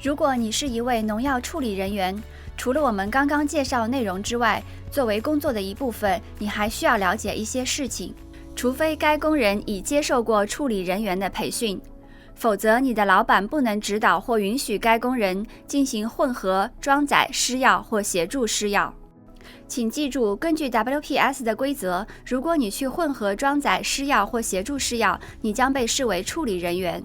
如果你是一位农药处理人员，除了我们刚刚介绍内容之外，作为工作的一部分，你还需要了解一些事情。除非该工人已接受过处理人员的培训，否则你的老板不能指导或允许该工人进行混合、装载、施药或协助施药。请记住，根据 WPS 的规则，如果你去混合、装载、施药或协助施药，你将被视为处理人员。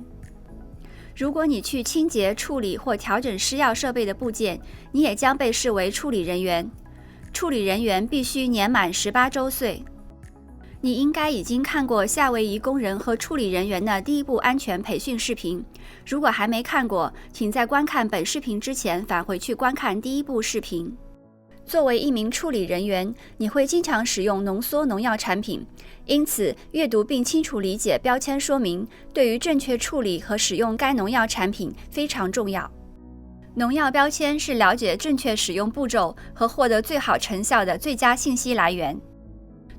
如果你去清洁、处理或调整施药设备的部件，你也将被视为处理人员。处理人员必须年满18周岁。你应该已经看过夏威夷工人和处理人员的第一部安全培训视频。如果还没看过，请在观看本视频之前返回去观看第一部视频。作为一名处理人员，你会经常使用浓缩农药产品，因此阅读并清楚理解标签说明对于正确处理和使用该农药产品非常重要。农药标签是了解正确使用步骤和获得最好成效的最佳信息来源。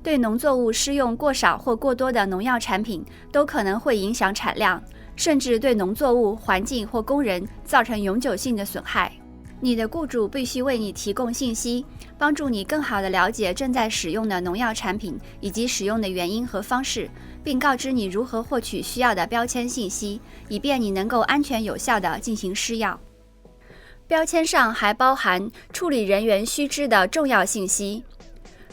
对农作物施用过少或过多的农药产品都可能会影响产量，甚至对农作物、环境或工人造成永久性的损害。你的雇主必须为你提供信息，帮助你更好地了解正在使用的农药产品以及使用的原因和方式，并告知你如何获取需要的标签信息，以便你能够安全有效地进行施药。标签上还包含处理人员须知的重要信息。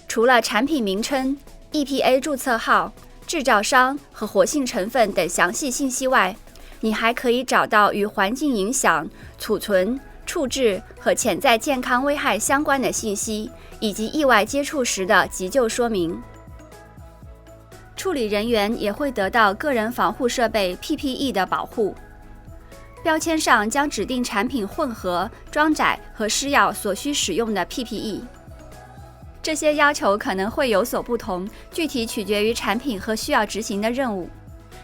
除了产品名称、EPA 注册号、制造商和活性成分等详细信息外，你还可以找到与环境影响、储存、处置和潜在健康危害相关的信息，以及意外接触时的急救说明。处理人员也会得到个人防护设备 PPE 的保护。标签上将指定产品混合、装载和施药所需使用的 PPE。这些要求可能会有所不同，具体取决于产品和需要执行的任务。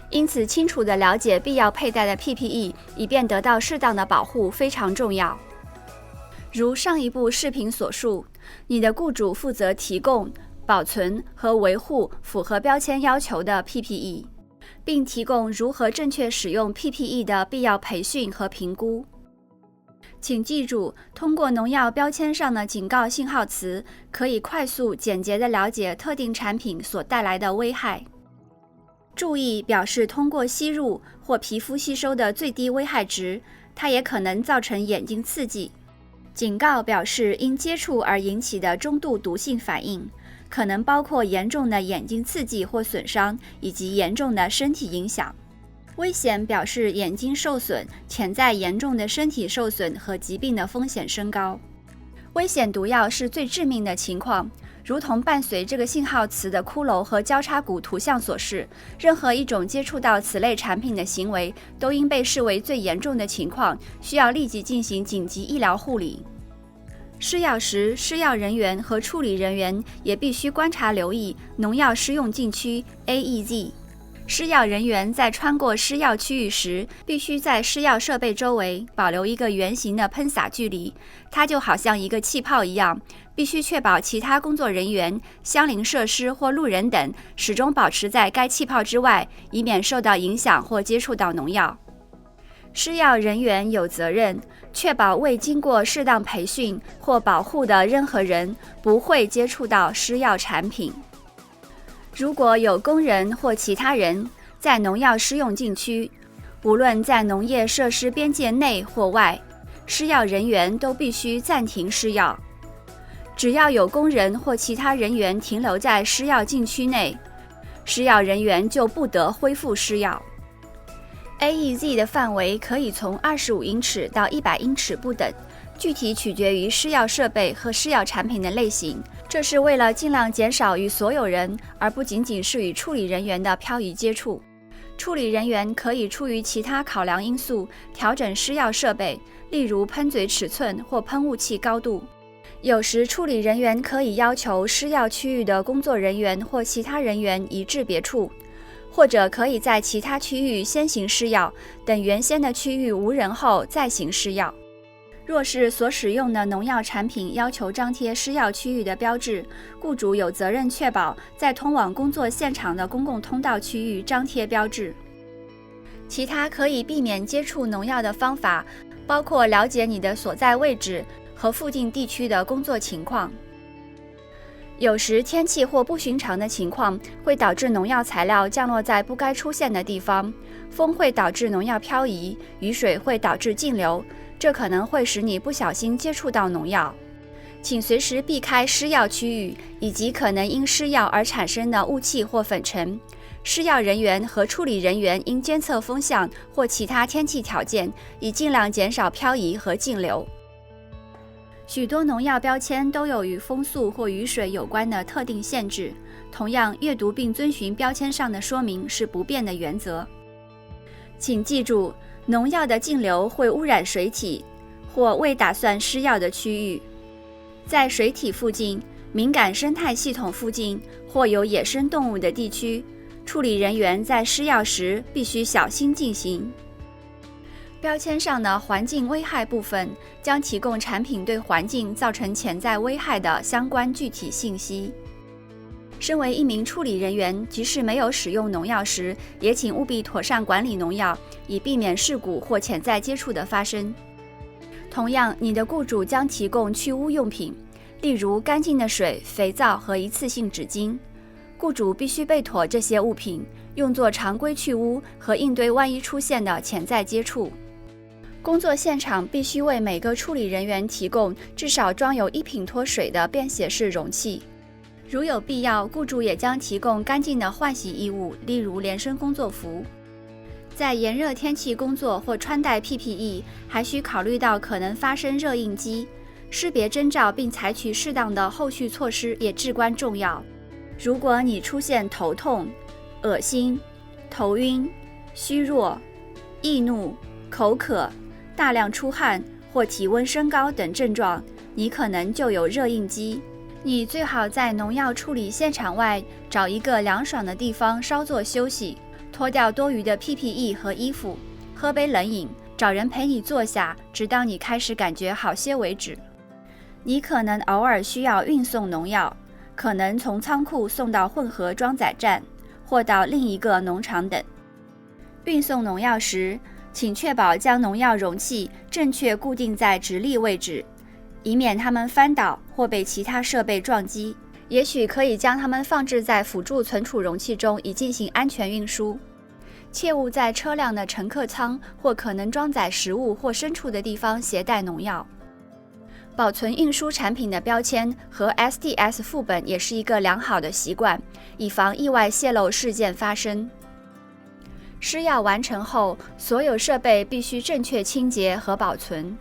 因此，清楚地了解必要佩戴的 PPE， 以便得到适当的保护非常重要。如上一部视频所述，你的雇主负责提供、保存和维护符合标签要求的 PPE， 并提供如何正确使用 PPE 的必要培训和评估。请记住，通过农药标签上的警告信号词，可以快速、简洁地了解特定产品所带来的危害。注意表示通过吸入或皮肤吸收的最低危害值，它也可能造成眼睛刺激。警告表示因接触而引起的中度毒性反应，可能包括严重的眼睛刺激或损伤，以及严重的身体影响。危险表示眼睛受损，潜在严重的身体受损和疾病的风险升高。危险毒药是最致命的情况，如同伴随这个信号词的骷髅和交叉骨图像所示，任何一种接触到此类产品的行为都应被视为最严重的情况，需要立即进行紧急医疗护理。施药时，施药人员和处理人员也必须观察留意农药施用禁区 AEZ。施药人员在穿过施药区域时，必须在施药设备周围保留一个圆形的喷洒距离，它就好像一个气泡一样，必须确保其他工作人员、相邻设施或路人等始终保持在该气泡之外，以免受到影响或接触到农药。施药人员有责任确保未经过适当培训或保护的任何人不会接触到施药产品。如果有工人或其他人在农药施用禁区，无论在农业设施边界内或外，施药人员都必须暂停施药。只要有工人或其他人员停留在施药禁区内，施药人员就不得恢复施药。AEZ 的范围可以从25英尺到100英尺不等，具体取决于施药设备和施药产品的类型。这是为了尽量减少与所有人，而不仅仅是与处理人员的漂移接触。处理人员可以出于其他考量因素调整施药设备，例如喷嘴尺寸或喷雾器高度。有时处理人员可以要求施药区域的工作人员或其他人员移至别处，或者可以在其他区域先行施药，等原先的区域无人后再行施药。若是所使用的农药产品要求张贴施药区域的标志，雇主有责任确保在通往工作现场的公共通道区域张贴标志。其他可以避免接触农药的方法包括了解你的所在位置和附近地区的工作情况。有时天气或不寻常的情况会导致农药材料降落在不该出现的地方，风会导致农药漂移，雨水会导致径流，这可能会使你不小心接触到农药。请随时避开施药区域以及可能因施药而产生的雾气或粉尘。施药人员和处理人员应监测风向或其他天气条件，以尽量减少漂移和径流。许多农药标签都有与风速或雨水有关的特定限制，同样，阅读并遵循标签上的说明是不变的原则。请记住，农药的径流会污染水体或未打算施药的区域。在水体附近、敏感生态系统附近或有野生动物的地区，处理人员在施药时必须小心进行。标签上的环境危害部分将提供产品对环境造成潜在危害的相关具体信息。身为一名处理人员，即使没有使用农药时，也请务必妥善管理农药，以避免事故或潜在接触的发生。同样，你的雇主将提供去污用品，例如干净的水、肥皂和一次性纸巾。雇主必须备妥这些物品，用作常规去污和应对万一出现的潜在接触。工作现场必须为每个处理人员提供至少装有1品脱水的便携式容器。如有必要，雇主也将提供干净的换洗衣物，例如连身工作服。在炎热天气工作或穿戴 PPE， 还需考虑到可能发生热应激。识别征兆并采取适当的后续措施也至关重要。如果你出现头痛、恶心、头晕、虚弱、易怒、口渴、大量出汗或体温升高等症状，你可能就有热应激。你最好在农药处理现场外找一个凉爽的地方稍作休息，脱掉多余的 PPE 和衣服，喝杯冷饮，找人陪你坐下，直到你开始感觉好些为止。你可能偶尔需要运送农药，可能从仓库送到混合装载站，或到另一个农场等。运送农药时，请确保将农药容器正确固定在直立位置，以免它们翻倒或被其他设备撞击。也许可以将它们放置在辅助存储容器中，以进行安全运输。切勿在车辆的乘客舱或可能装载食物或牲畜的地方携带农药。保存运输产品的标签和 SDS 副本也是一个良好的习惯，以防意外泄漏事件发生。施药完成后，所有设备必须正确清洁和保存，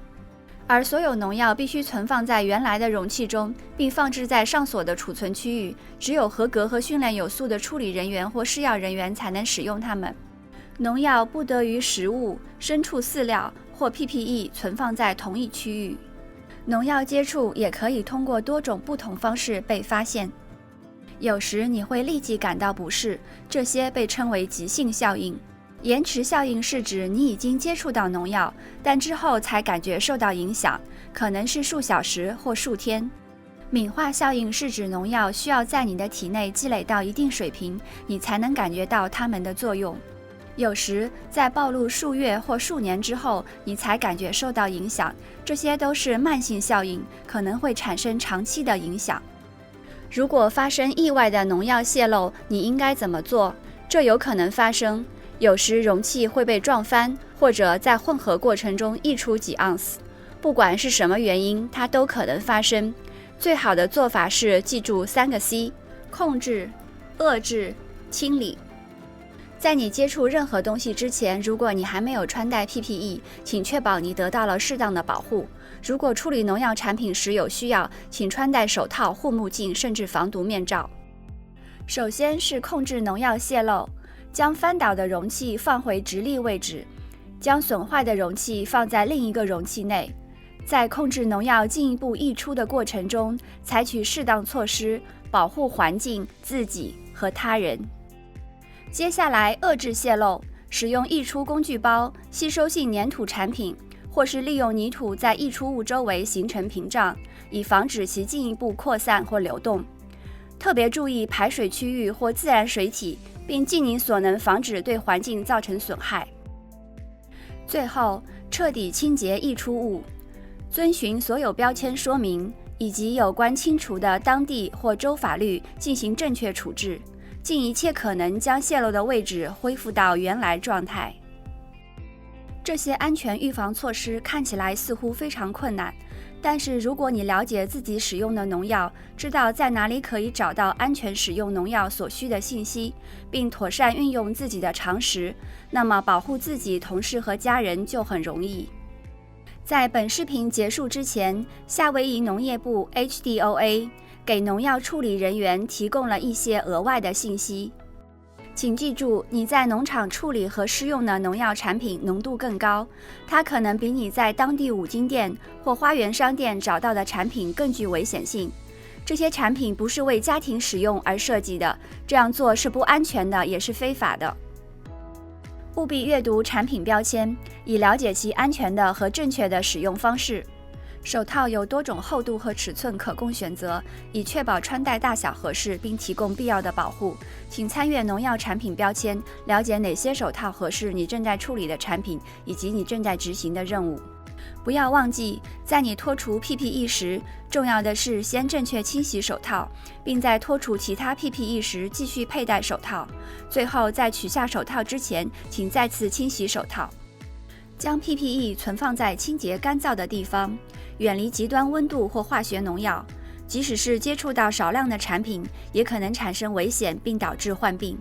而所有农药必须存放在原来的容器中，并放置在上锁的储存区域。只有合格和训练有素的处理人员或施药人员才能使用它们。农药不得与食物、牲畜饲料或 PPE 存放在同一区域。农药接触也可以通过多种不同方式被发现。有时你会立即感到不适，这些被称为急性效应。延迟效应是指你已经接触到农药，但之后才感觉受到影响，可能是数小时或数天。敏化效应是指农药需要在你的体内积累到一定水平，你才能感觉到它们的作用。有时在暴露数月或数年之后，你才感觉受到影响，这些都是慢性效应，可能会产生长期的影响。如果发生意外的农药泄漏，你应该怎么做？这有可能发生，有时容器会被撞翻，或者在混合过程中溢出几盎司。不管是什么原因，它都可能发生。最好的做法是记住3个 C： 控制、遏制、清理。在你接触任何东西之前，如果你还没有穿戴 PPE， 请确保你得到了适当的保护。如果处理农药产品时有需要，请穿戴手套、护目镜，甚至防毒面罩。首先是控制农药泄漏，将翻倒的容器放回直立位置，将损坏的容器放在另一个容器内。在控制农药进一步溢出的过程中，采取适当措施，保护环境、自己和他人。接下来，遏制泄漏，使用溢出工具包、吸收性粘土产品，或是利用泥土在溢出物周围形成屏障，以防止其进一步扩散或流动。特别注意排水区域或自然水体，并尽你所能防止对环境造成损害。最后，彻底清洁易出物，遵循所有标签说明以及有关清除的当地或州法律进行正确处置，尽一切可能将泄漏的位置恢复到原来状态。这些安全预防措施看起来似乎非常困难，但是如果你了解自己使用的农药，知道在哪里可以找到安全使用农药所需的信息，并妥善运用自己的常识，那么保护自己、同事和家人就很容易。在本视频结束之前，夏威夷农业部 HDOA 给农药处理人员提供了一些额外的信息。请记住，你在农场处理和施用的农药产品浓度更高，它可能比你在当地五金店或花园商店找到的产品更具危险性。这些产品不是为家庭使用而设计的，这样做是不安全的，也是非法的。务必阅读产品标签，以了解其安全的和正确的使用方式。手套有多种厚度和尺寸可供选择，以确保穿戴大小合适并提供必要的保护。请参阅农药产品标签，了解哪些手套合适你正在处理的产品以及你正在执行的任务。不要忘记，在你脱除 PPE 时，重要的是先正确清洗手套，并在脱除其他 PPE 时继续佩戴手套。最后，在取下手套之前，请再次清洗手套。将 PPE 存放在清洁干燥的地方，远离极端温度或化学农药。即使是接触到少量的产品，也可能产生危险并导致患病。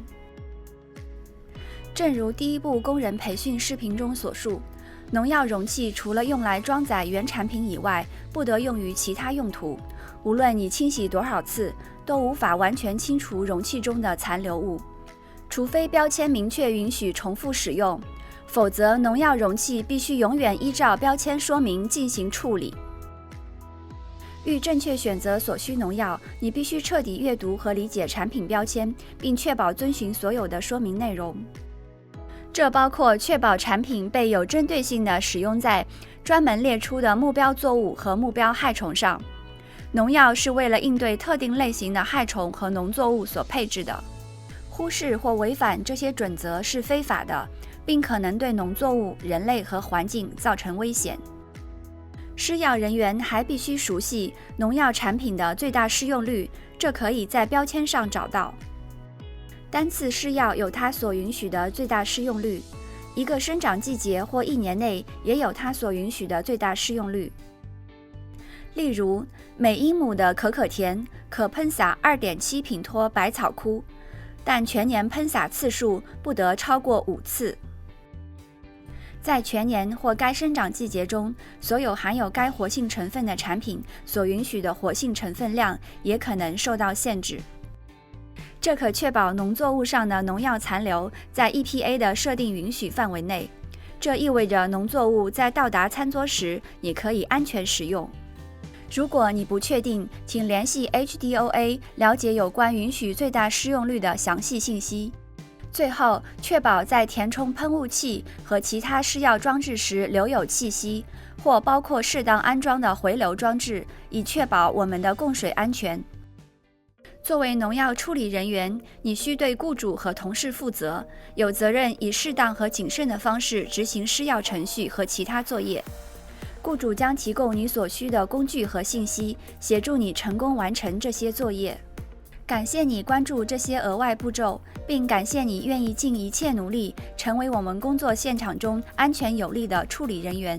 正如第一部工人培训视频中所述，农药容器除了用来装载原产品以外，不得用于其他用途。无论你清洗多少次，都无法完全清除容器中的残留物，除非标签明确允许重复使用，否则农药容器必须永远依照标签说明进行处理。欲正确选择所需农药，你必须彻底阅读和理解产品标签，并确保遵循所有的说明内容。这包括确保产品被有针对性地使用在专门列出的目标作物和目标害虫上。农药是为了应对特定类型的害虫和农作物所配置的。忽视或违反这些准则是非法的，并可能对农作物、人类和环境造成危险。施药人员还必须熟悉农药产品的最大适用率，这可以在标签上找到。单次施药有它所允许的最大适用率，一个生长季节或1年内也有它所允许的最大适用率。例如，每英亩的可可田可喷洒 2.7 品托百草枯，但全年喷洒次数不得超过5次。在全年或该生长季节中，所有含有该活性成分的产品所允许的活性成分量也可能受到限制。这可确保农作物上的农药残留在 EPA 的设定允许范围内，这意味着农作物在到达餐桌时你可以安全食用。如果你不确定，请联系 HDOA 了解有关允许最大适用率的详细信息。最后，确保在填充喷雾器和其他施药装置时留有气息，或包括适当安装的回流装置，以确保我们的供水安全。作为农药处理人员，你需对雇主和同事负责，有责任以适当和谨慎的方式执行施药程序和其他作业。雇主将提供你所需的工具和信息，协助你成功完成这些作业。感谢你关注这些额外步骤，并感谢你愿意尽一切努力，成为我们工作现场中安全有力的处理人员。